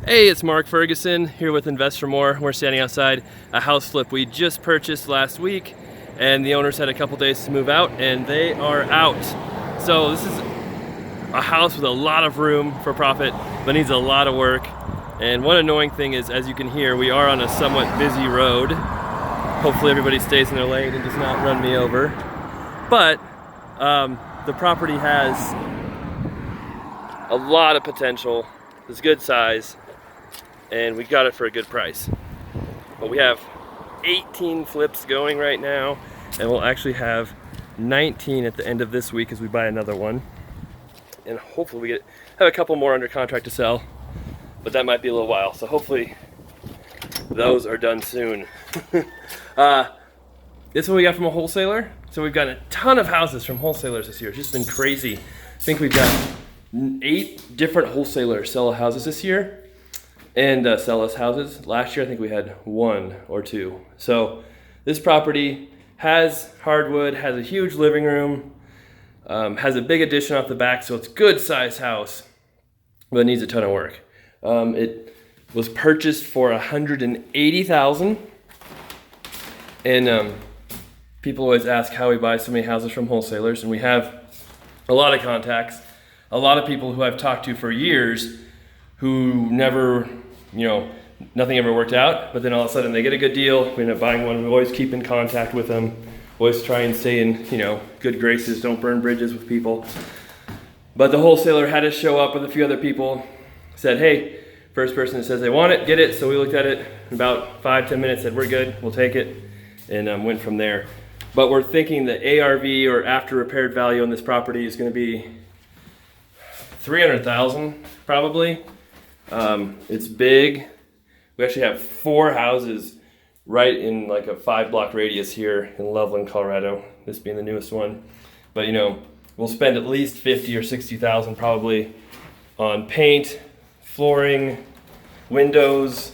Hey, it's Mark Ferguson here with Invest for More. We're standing outside a house flip we just purchased last week, and the owners had a couple days to move out, and they are out. So this is a house with a lot of room for profit, but needs a lot of work. And one annoying thing is, as you can hear, we are on a somewhat busy road. Hopefully everybody stays in their lane and does not run me over. But the property has a lot of potential. It's good size, and we got it for a good price. But we have 18 flips going right now, and we'll actually have 19 at the end of this week as we buy another one. And hopefully we have a couple more under contract to sell, but that might be a little while. So hopefully those are done soon. This one we got from a wholesaler. So we've gotten a ton of houses from wholesalers this year. It's just been crazy. I think we've got 8 different wholesalers sell houses this year and sell us houses. Last year I think we had 1 or 2. So this property has hardwood, has a huge living room, has a big addition off the back, so it's a good size house, but it needs a ton of work. It was purchased for $180,000, and people always ask how we buy so many houses from wholesalers, and we have a lot of contacts, a lot of people who I've talked to for years who never, nothing ever worked out, but then all of a sudden they get a good deal, we end up buying one. We always keep in contact with them, always try and stay in, good graces, don't burn bridges with people. But the wholesaler had us show up with a few other people, said, hey, first person that says they want it, get it. So we looked at it in about 5-10 minutes, said we're good, we'll take it, and went from there. But we're thinking the ARV, or after repaired value, on this property is going to be $300,000 probably. It's big. We actually have 4 houses right in like a 5-block radius here in Loveland, Colorado, this being the newest one. But we'll spend at least $50,000 or $60,000 probably on paint, flooring, windows,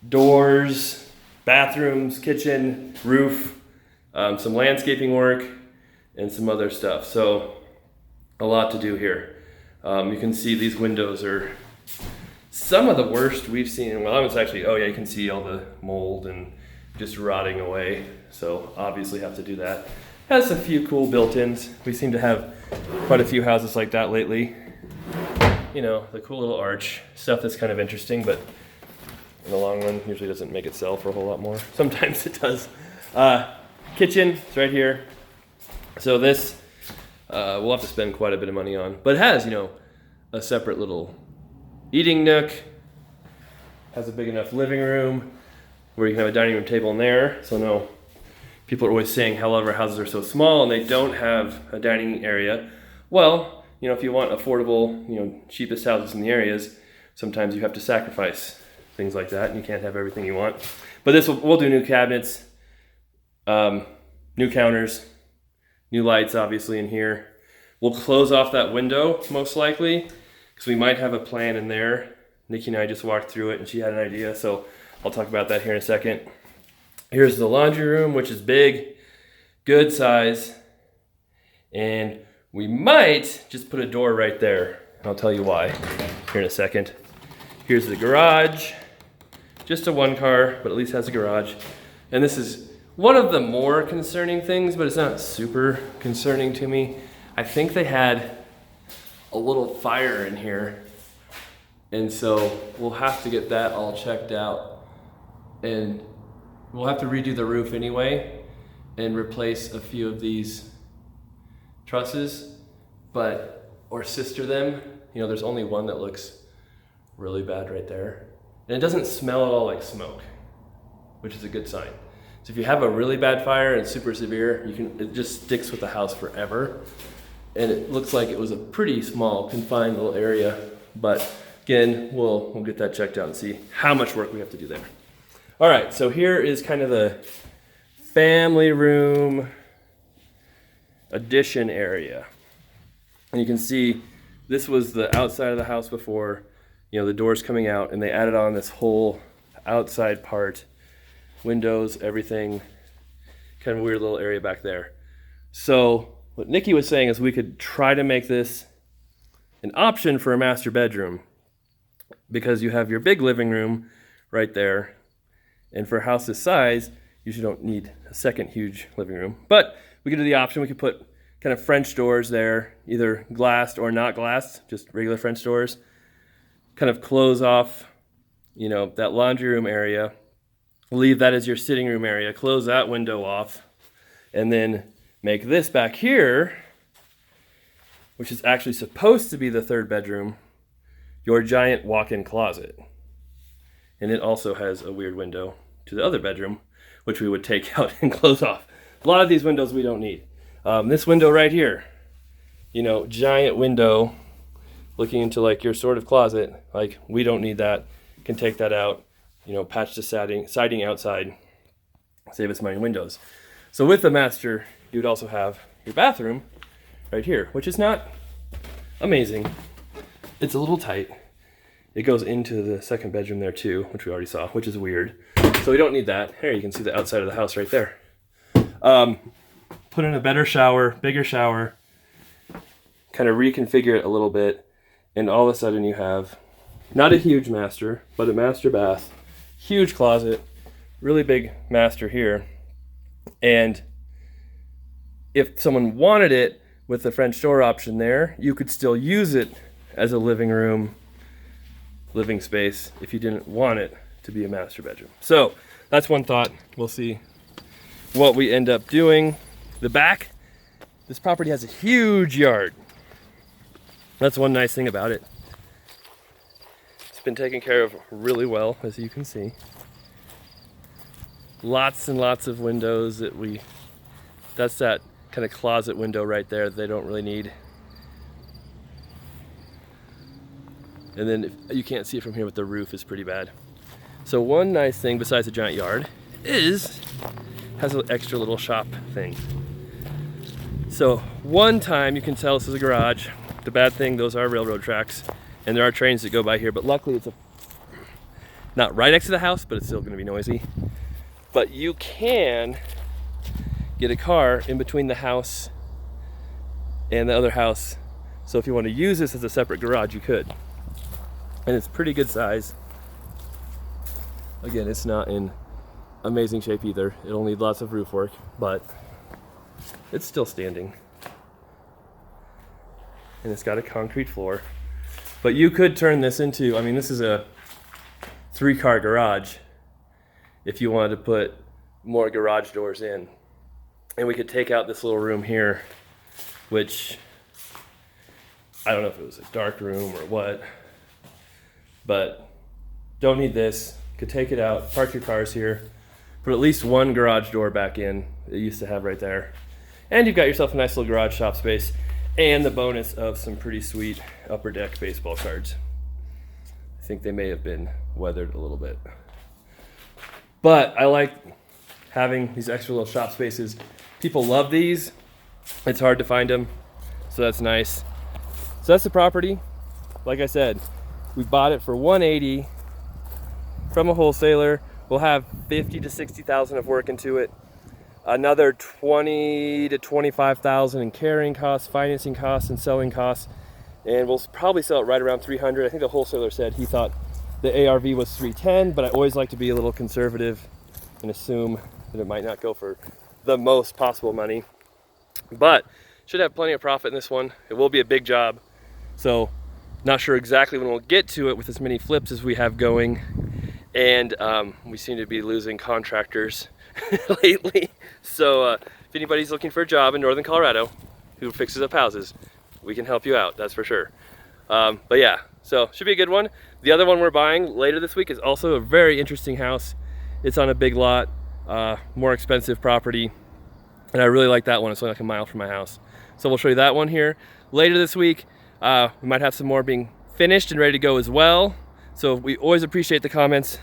doors, bathrooms, kitchen, roof, some landscaping work, and some other stuff. So a lot to do here. You can see these windows are some of the worst we've seen. Well, it's actually, you can see all the mold and just rotting away. So obviously have to do that. Has a few cool built-ins. We seem to have quite a few houses like that lately. The cool little arch, stuff that's kind of interesting, but in the long run usually doesn't make it sell for a whole lot more. Sometimes it does. Kitchen, it's right here. So this, we'll have to spend quite a bit of money on, but it has, a separate little eating nook, has a big enough living room where you can have a dining room table in there. So no, people are always saying how a lot of our houses are so small and they don't have a dining area. Well, if you want affordable, cheapest houses in the areas, sometimes you have to sacrifice things like that, and you can't have everything you want. But this we'll do new cabinets, new counters, new lights obviously in here. We'll close off that window most likely, because we might have a plan in there. Nikki and I just walked through it and she had an idea, so I'll talk about that here in a second. Here's the laundry room, which is big, good size, and we might just put a door right there. I'll tell you why here in a second. Here's the garage, just a 1-car, but at least has a garage. And this is one of the more concerning things, but it's not super concerning to me. I think they had a little fire in here, and so we'll have to get that all checked out, and we'll have to redo the roof anyway and replace a few of these trusses, or sister them. There's only one that looks really bad right there, and it doesn't smell at all like smoke, which is a good sign. So if you have a really bad fire and super severe, it just sticks with the house forever. And it looks like it was a pretty small, confined little area. But again, we'll get that checked out and see how much work we have to do there. All right, so here is kind of the family room addition area. And you can see this was the outside of the house before, the doors coming out, and they added on this whole outside part, windows, everything, kind of a weird little area back there. So what Nikki was saying is we could try to make this an option for a master bedroom. because you have your big living room right there. And for a house this size, you usually don't need a second huge living room. But we could do the option, we could put kind of French doors there, either glassed or not glassed, just regular French doors. Kind of close off, you know, that laundry room area. Leave that as your sitting room area. Close that window off. And then make this back here, which is actually supposed to be the third bedroom, your giant walk-in closet. And it also has a weird window to the other bedroom, which we would take out and close off. A lot of these windows we don't need. This window right here, you know, giant window looking into like your sort of closet, like we don't need that. Can take that out, you know, patch the siding outside, save us money in windows. So with the master, you would also have your bathroom right here, which is not amazing. It's a little tight. It goes into the second bedroom there too, which we already saw, which is weird. So we don't need that. Here you can see the outside of the house right there. Put in a better shower, bigger shower, kind of reconfigure it a little bit, and all of a sudden you have not a huge master, but a master bath, huge closet, really big master here. And if someone wanted it with the French door option there, you could still use it as a living room, living space if you didn't want it to be a master bedroom. So that's one thought. We'll see what we end up doing. The back, this property has a huge yard. That's one nice thing about it. It's been taken care of really well, as you can see. Lots and lots of windows that's that kind of closet window right there that they don't really need. And then you can't see it from here, but the roof is pretty bad. So one nice thing besides the giant yard has an extra little shop thing. So one time you can tell this is a garage. The bad thing, those are railroad tracks, and there are trains that go by here, but luckily it's not right next to the house, but it's still gonna be noisy. But you can get a car in between the house and the other house. So if you want to use this as a separate garage, you could. And it's pretty good size. Again, it's not in amazing shape either. It'll need lots of roof work, but it's still standing. And it's got a concrete floor. But you could turn this into, I mean, this is a 3-car garage if you wanted to put more garage doors in. And we could take out this little room here, which I don't know if it was a dark room or what, but don't need this. Could take it out, park your cars here, put at least one garage door back in that you used to have right there. And you've got yourself a nice little garage shop space and the bonus of some pretty sweet upper deck baseball cards. I think they may have been weathered a little bit. But I like having these extra little shop spaces. People love these. It's hard to find them, so that's nice. So that's the property. Like I said, we bought it for $180 from a wholesaler. We'll have $50,000 to $60,000 of work into it. Another $20,000 to $25,000 in carrying costs, financing costs, and selling costs. And we'll probably sell it right around $300. I think the wholesaler said he thought the ARV was $310, but I always like to be a little conservative and assume that it might not go for the most possible money. But should have plenty of profit in this one. It will be a big job. So not sure exactly when we'll get to it with as many flips as we have going. And we seem to be losing contractors lately. So if anybody's looking for a job in Northern Colorado who fixes up houses, we can help you out, that's for sure. But yeah, so should be a good one. The other one we're buying later this week is also a very interesting house. It's on a big lot, more expensive property. And I really like that one. It's only like a mile from my house. So we'll show you that one here. Later this week, we might have some more being finished and ready to go as well. So we always appreciate the comments,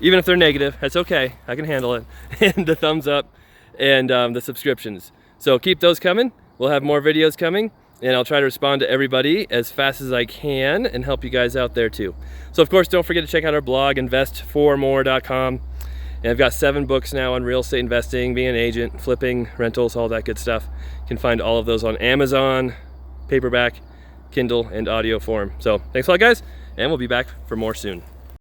even if they're negative. That's okay, I can handle it. And the thumbs up and the subscriptions. So keep those coming. We'll have more videos coming, and I'll try to respond to everybody as fast as I can and help you guys out there too. So of course, don't forget to check out our blog, invest4more.com. And I've got 7 books now on real estate investing, being an agent, flipping, rentals, all that good stuff. You can find all of those on Amazon, paperback, Kindle, and audio form. So thanks a lot, guys, and we'll be back for more soon.